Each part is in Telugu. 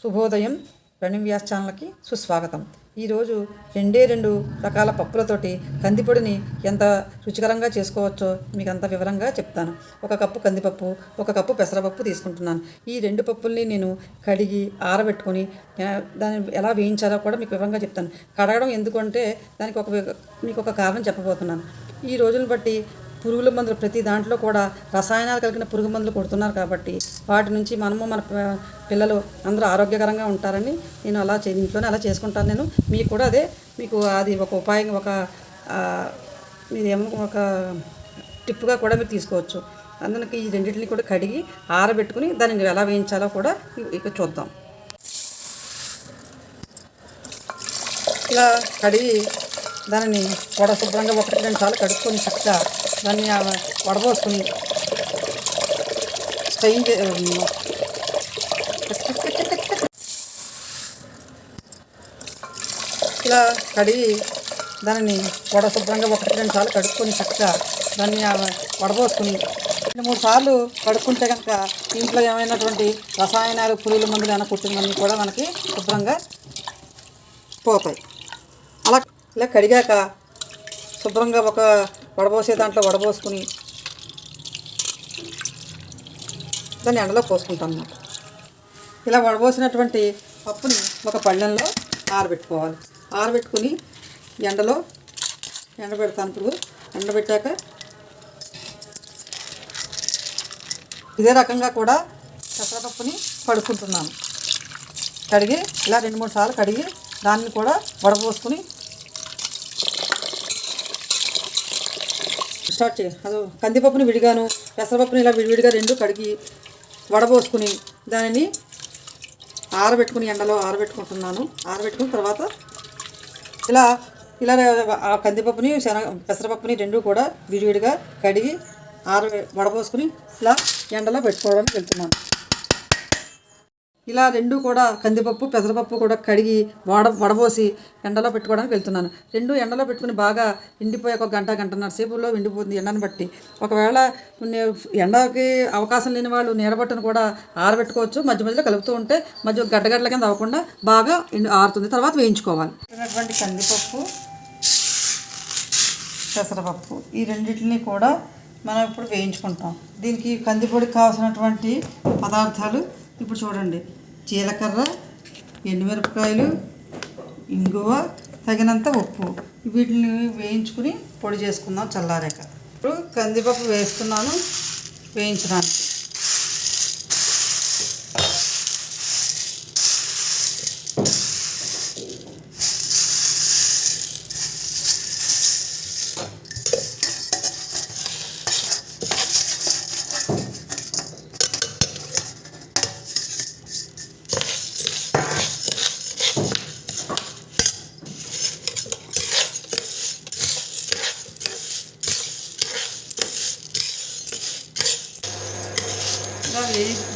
శుభోదయం. ప్రణవ్ వ్యాస్ ఛానల్కి సుస్వాగతం. ఈరోజు రెండు రకాల పప్పులతోటి కందిపొడిని ఎంత రుచికరంగా చేసుకోవచ్చో మీకు అంత వివరంగా చెప్తాను. 1 కప్పు కందిపప్పు, 1 కప్పు పెసరపప్పు తీసుకుంటున్నాను. ఈ 2 పప్పుల్ని నేను కడిగి ఆరబెట్టుకొని దాన్ని ఎలా వేయించాలో కూడా మీకు వివరంగా చెప్తాను. కడగడం ఎందుకంటే దానికి మీకు ఒక కారణం చెప్పబోతున్నాను. ఈ రోజులను బట్టి పురుగుల మందులు ప్రతి దాంట్లో కూడా రసాయనాలు కలిగిన పురుగు మందులు కొడుతున్నారు కాబట్టి వాటి నుంచి మనము మన పిల్లలు అందరూ ఆరోగ్యకరంగా ఉంటారని నేను ఇంట్లోనే అలా చేసుకుంటాను. నేను మీకు కూడా మీకు అది ఒక ఉపాయం, ఒక టిప్గా కూడా మీరు తీసుకోవచ్చు. అందుకే ఈ రెండింటిని కూడా కడిగి ఆరబెట్టుకుని దాన్ని ఎలా వేయించాలో కూడా ఇక చూద్దాం. ఇలా కడిగి దానిని శుభ్రంగా 1-2 సార్లు కడుక్కొని చక్కగా దాన్ని వడబోసుకుని స్ట్రెయిన్ ఇలా కడిగి దానిని శుభ్రంగా 1-2 సార్లు కడుక్కొని చక్కగా దాన్ని వడబోసుకుని 2-3 సార్లు కడుక్కుంటే కనుక ఇంట్లో ఏమైనటువంటి రసాయనాలు పురుగుల మందులు ఏమైనా కుట్టినవన్నీ కూడా మనకి శుభ్రంగా పోతాయి. అలా ఇలా కడిగాక శుభ్రంగా వడబోసే దాంట్లో వడబోసుకుని దాన్ని ఎండలో పోసుకుంటాం అన్నమాట. ఇలా వడబోసినటువంటి పప్పుని ఒక పళ్ళెంలో ఆరబెట్టుకోవాలి. ఆరబెట్టుకుని ఎండబెడతాను. ఇప్పుడు ఎండబెట్టాక ఇదే రకంగా కూడా పెసరపప్పుని కడుక్కుంటున్నాను. కడిగి ఇలా 2-3 సార్లు కడిగి దాన్ని కూడా వడబోసుకుని అది కందిపప్పుని విడిగాను, పెసరపప్పుని ఇలా విడివిడిగా 2 కడిగి వడబోసుకుని దానిని ఎండలో ఆరబెట్టుకుంటున్నాను. ఆరబెట్టుకున్న తర్వాత ఇలా ఆ కందిపప్పుని పెసరపప్పుని 2 కూడా విడివిడిగా కడిగి వడబోసుకుని ఇలా ఎండలో పెట్టుకోవడానికి వెళ్తున్నాను. ఇలా 2 కూడా కందిపప్పు పెసరపప్పు కూడా కడిగి వడబోసి ఎండలో పెట్టుకోవడానికి వెళ్తున్నాను. 2 ఎండలో పెట్టుకుని బాగా ఎండిపోయి 1 గంటన్నర సేపులో ఎండిపోతుంది ఎండను బట్టి. ఒకవేళ ఎండకి అవకాశం లేని వాళ్ళు నీడబట్టును కూడా ఆరబెట్టుకోవచ్చు. మధ్య మధ్యలో కలుపుతూ ఉంటే గడ్డగడ్డల కింద అవ్వకుండా బాగా ఆరుతుంది. తర్వాత వేయించుకోవాలి. కందిపప్పు పెసరపప్పు ఈ రెండింటిని కూడా మనం ఇప్పుడు వేయించుకుంటాం. దీనికి కందిపొడికి కావాల్సినటువంటి పదార్థాలు ఇప్పుడు చూడండి: జీలకర్ర, ఎండుమిరపకాయలు, ఇంగువ, తగినంత ఉప్పు. వీటిని వేయించుకుని పొడి చేసుకుందాం చల్లారాక. ఇప్పుడు కందిపప్పు వేస్తున్నాను వేయించడానికి.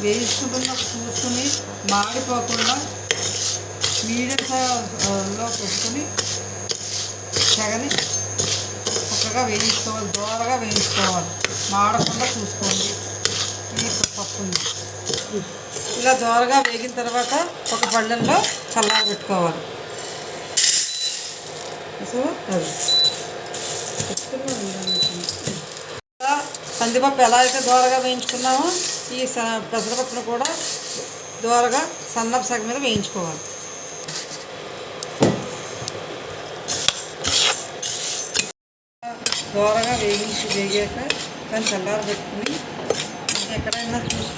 వేయించుకుంటున్నప్పుడు చూసుకుని మాడిపోకుండా మీడియం సైజులో పెట్టుకుని తెగని చక్కగా వేయించుకోవాలి. దోరగా వేయించుకోవాలి, మాడకుండా చూసుకోండి. ఈ పప్పుని ఇలా దోరగా వేగిన తర్వాత ఒక పళ్ళెంలో చల్లారబెట్టుకోవాలి. కందిపప్పు ఎలా అయితే దోరగా వేయించుకున్నామో ఈ పెసరపప్పును కూడా దోరగా సన్నపు సగం మీద వేయించుకోవాలి. దోరగా వేగాక దాన్ని చల్లారబెట్టుకుని ఎక్కడైనా చూసి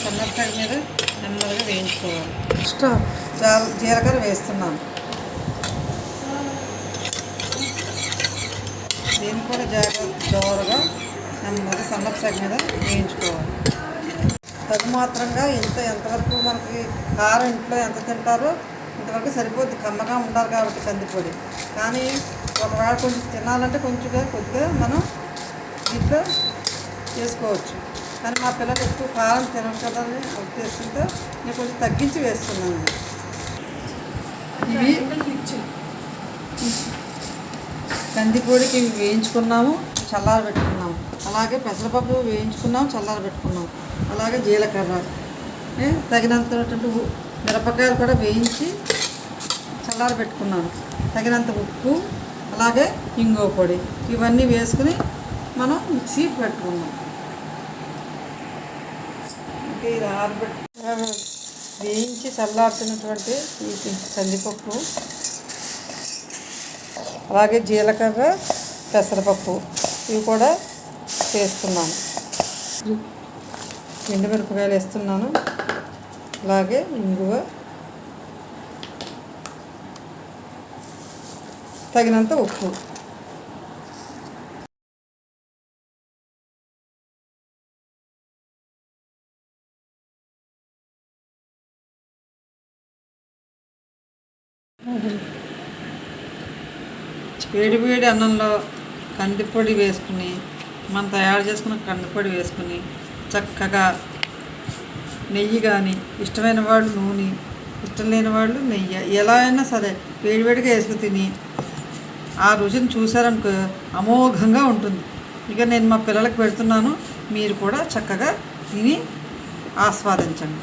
సన్నపు సగం మీద నెమ్మదిగా వేయించుకోవాలి. నెక్స్ట్ జీలకర్ర వేస్తున్నాను. దీన్ని కూడా దోరగా నెమ్మదిగా సన్నపు సగం మీద వేయించుకోవాలి. తగుమాత్రంగా ఎంతవరకు మనకి కారం ఇంట్లో ఎంత తింటారో ఇంతవరకు సరిపోద్ది. కమ్మగా ఉండాలి కాబట్టి కందిపొడి. కానీ ఒకవేళ కొంచెం తినాలంటే కొద్దిగా మనం ఇంట్లో చేసుకోవచ్చు. కానీ మా పిల్లలు ఎక్కువ కారం తినరు కదా అని ఉద్దేశంతో నేను కొంచెం తగ్గించి వేస్తున్నాను. ఇవి కందిపొడికి వేయించుకున్నాము, చల్లారబెట్టుకున్నాము. అలాగే పెసరపప్పు వేయించుకున్నాము, చల్లారబెట్టుకున్నాము. అలాగే జీలకర్ర తగినంత మిరపకాయలు కూడా వేయించి పెట్టుకున్నాను. తగినంత ఉప్పు, అలాగే ఇంగువ పొడి ఇవన్నీ వేసుకుని మనం మిక్సీ పెట్టుకున్నాం. ఇది వేయించి చల్లార్చినటువంటి ఈ కందిపప్పు, అలాగే జీలకర్ర, పెసరపప్పు ఇవి కూడా వేస్తున్నాను. ఎండుమిరపకాయలు వేస్తున్నాను, అలాగే ఇంగువ, తగినంత ఉప్పు. వేడి అన్నంలో కందిపొడి వేసుకుని మనం తయారు చేసుకున్న కందిపొడి వేసుకుని చక్కగా నెయ్యి కానీ, ఇష్టమైన వాళ్ళు నూనె, ఇష్టం లేని వాళ్ళు నెయ్యి, ఎలా అయినా సరే వేడిగా వేసుకుని తిని ఆ రుచిని చూసారనుకో అమోఘంగా ఉంటుంది. ఇక నేను మా పిల్లలకు పెడుతున్నాను, మీరు కూడా చక్కగా తిని ఆస్వాదించండి.